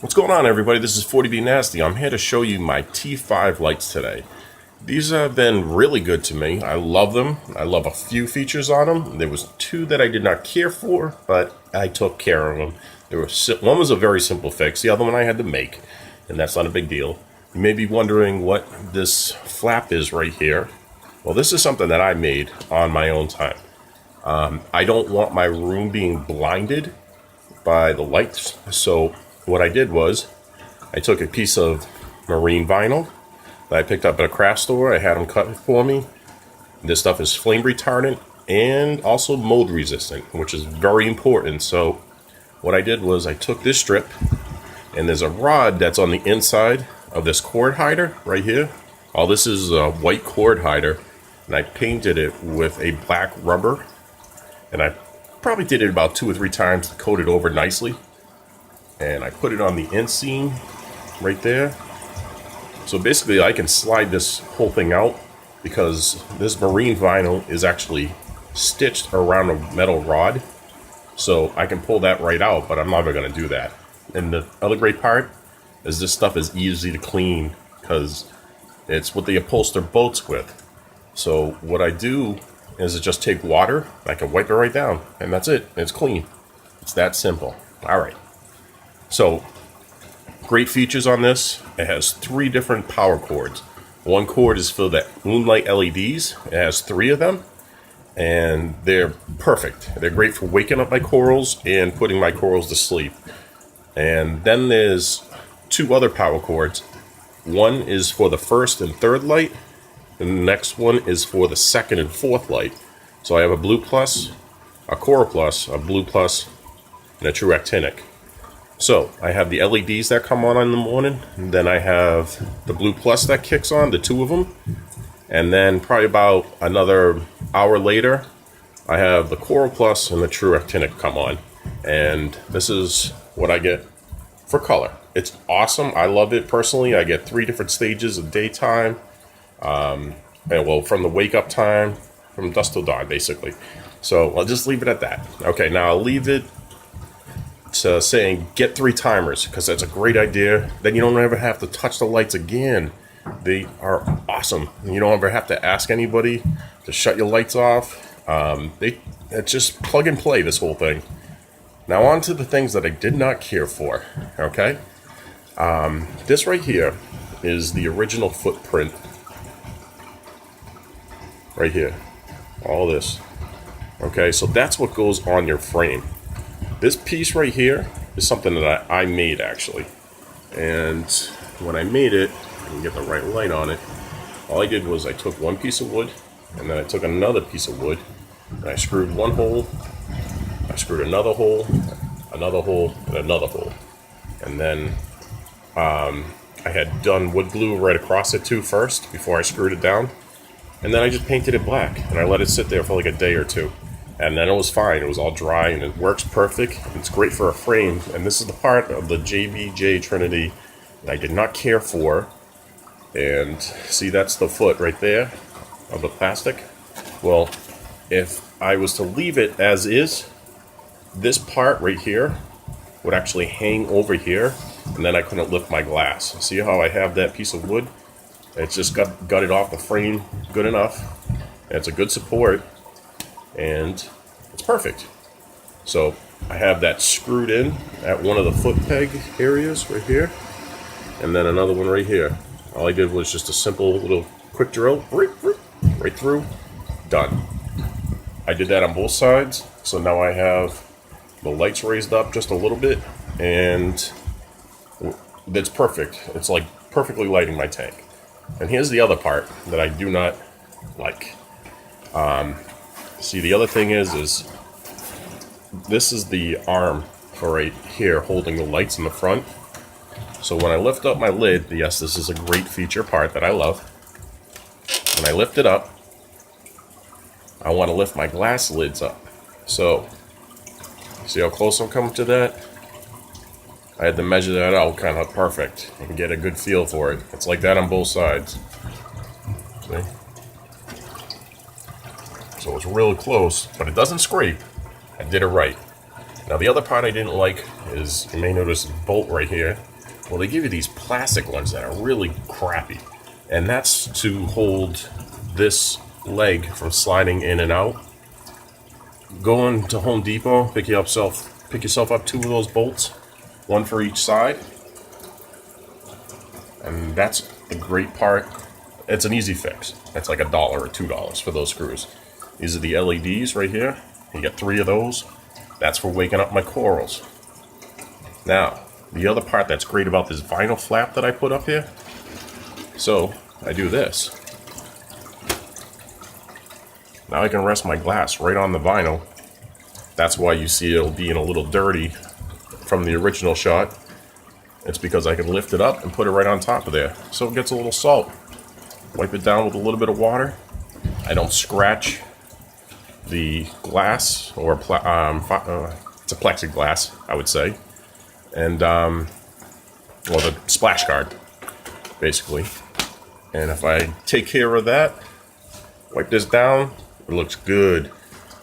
What's going on, everybody? This is 40B Nasty. I'm here to show you my T5 lights today. These have been really good to me. I love them. I love a few features on them. There was two that I did not care for, but I took care of them. One was a very simple fix. The other one I had to make, and that's not a big deal. You may be wondering what this flap is right here. Well, this is something that I made on my own time. I don't want my room being blinded by the lights, so what I did was I took a piece of marine vinyl that I picked up at a craft store. I had them cut for me. This stuff is flame retardant and also mold resistant, which is very important. So what I did was I took this strip, and there's a rod that's on the inside of this cord hider right here. All this is a white cord hider, and I painted it with a black rubber, and I probably did it about 2 or 3 times to coat it over nicely. And I put it on the inseam right there. So basically I can slide this whole thing out because this marine vinyl is actually stitched around a metal rod. So I can pull that right out, but I'm never going to do that. And the other great part is this stuff is easy to clean because it's what they upholster boats with. So what I do is just take water, I can wipe it right down, and that's it. It's clean. It's that simple. All right. So, great features on this. It has 3 different power cords. One cord is for the Moonlight LEDs. It has 3 of them, and they're perfect. They're great for waking up my corals and putting my corals to sleep. And then there's 2 other power cords. One is for the first and third light, and the next one is for the second and fourth light. So I have a Blue Plus, a Chord Plus, a Blue Plus, and a true Actinic. So I have the LEDs that come on in the morning, and then I have the Blue Plus that kicks on, the 2 of them, and then probably about another hour later, I have the Chord Plus and the true Actinic come on, and this is what I get for color. It's awesome. I love it personally. I get 3 different stages of daytime, and well, from the wake up time, from dusk till dawn, basically. So I'll just leave it at that. Okay, now I'll leave it to saying get 3 timers, because that's a great idea. Then you don't ever have to touch the lights again. They are awesome. You don't ever have to ask anybody to shut your lights off. It's just plug and play, this whole thing. Now on to the things that I did not care for. Okay, this right here is the original footprint. Right here, all this. Okay, so that's what goes on your frame. This piece right here is something that I made, actually. And when I made it, I can get the right light on it, all I did was I took one piece of wood, and then I took another piece of wood, and I screwed one hole, I screwed another hole, and another hole. And then I had done wood glue right across it too first, before I screwed it down. And then I just painted it black, and I let it sit there for like a day or 2. And then it was fine. It was all dry, and it works perfect. It's great for a frame. And this is the part of the JBJ Trinity that I did not care for. And see, that's the foot right there of the plastic. Well, if I was to leave it as is, this part right here would actually hang over here, and then I couldn't lift my glass. See how I have that piece of wood? It's just got it off the frame good enough. And it's a good support. And it's perfect. So I have that screwed in at one of the foot peg areas right here, and then another one right here. All I did was just a simple little quick drill, right through, done. I did that on both sides, so now I have the lights raised up just a little bit, and that's perfect. It's like perfectly lighting my tank. And here's the other part that I do not like. See, the other thing is this is the arm for right here holding the lights in the front. So when I lift up my lid, yes, this is a great feature part that I love. When I lift it up, I want to lift my glass lids up. So, see how close I'm coming to that? I had to measure that out kind of perfect and get a good feel for it. It's like that on both sides. See? So it's really close, but it doesn't scrape. I did it right. Now the other part I didn't like is, you may notice a bolt right here. Well, they give you these plastic ones that are really crappy, and that's to hold this leg from sliding in and out. Go into Home Depot, pick yourself up 2 of those bolts, 1 for each side, and that's the great part. It's an easy fix. It's like $1 or $2 for those screws. These are the LEDs right here. You get 3 of those. That's for waking up my corals. Now, the other part that's great about this vinyl flap that I put up here, so I do this. Now I can rest my glass right on the vinyl. That's why you see it'll being a little dirty from the original shot. It's because I can lift it up and put it right on top of there. So it gets a little salt. Wipe it down with a little bit of water. I don't scratch the glass, or it's a plexiglass, I would say. And, well, the splash guard, basically. And if I take care of that, wipe this down, it looks good.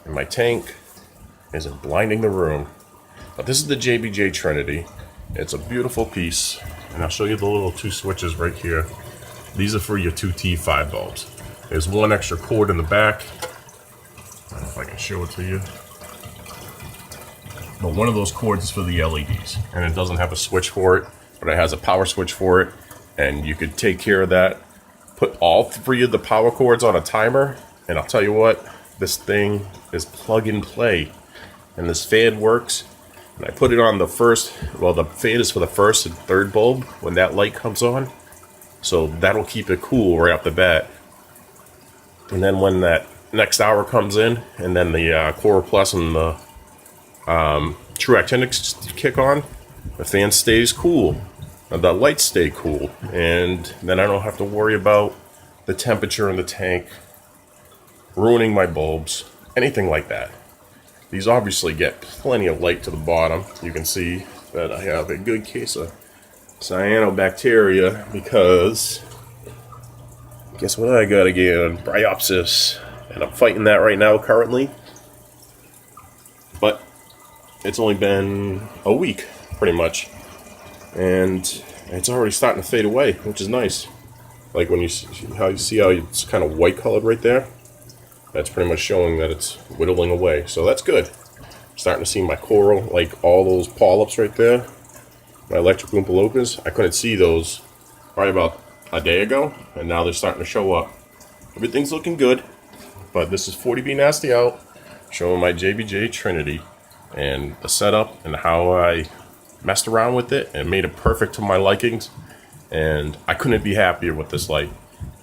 And my tank isn't blinding the room. But this is the JBJ Trinity. It's a beautiful piece. And I'll show you the little 2 switches right here. These are for your 2 T5 bulbs. There's 1 extra cord in the back. I don't know if I can show it to you. But one of those cords is for the LEDs, and it doesn't have a switch for it, but it has a power switch for it, and you could take care of that. Put all 3 of the power cords on a timer, and I'll tell you what, this thing is plug and play, and this fan works. And I put it on the first, well, the fan is for the 1st and 3rd bulb when that light comes on, so that'll keep it cool right off the bat. And then when that next hour comes in, and then the Chord Plus and the True Actinic kick on, the fan stays cool, and the lights stay cool, and then I don't have to worry about the temperature in the tank ruining my bulbs, anything like that. These obviously get plenty of light to the bottom. You can see that I have a good case of cyanobacteria because guess what I got again? Bryopsis, and I'm fighting that right now currently. But it's only been a week, pretty much, and it's already starting to fade away, which is nice. Like when you see how it's kind of white colored right there, that's pretty much showing that it's whittling away. So that's good. Starting to see my coral, like all those polyps right there, my electric Oompa Loompas. I couldn't see those probably about a day ago, and now they're starting to show up. Everything's looking good, but this is 40B Nasty out, showing my JBJ Trinity and the setup and how I messed around with it and made it perfect to my likings. And I couldn't be happier with this light.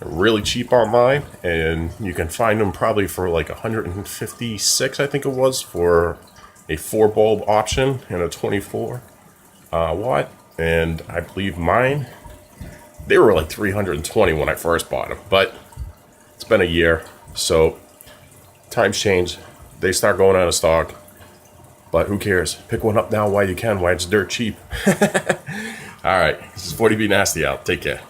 They're really cheap online, and you can find them probably for like 156, I think it was, for a 4 bulb option and a 24 watt. And I believe mine, they were like 320 when I first bought them, but it's been a year, so times change. They start going out of stock, but who cares? Pick one up now while you can, while it's dirt cheap. All right, this is 40B Nasty out. Take care.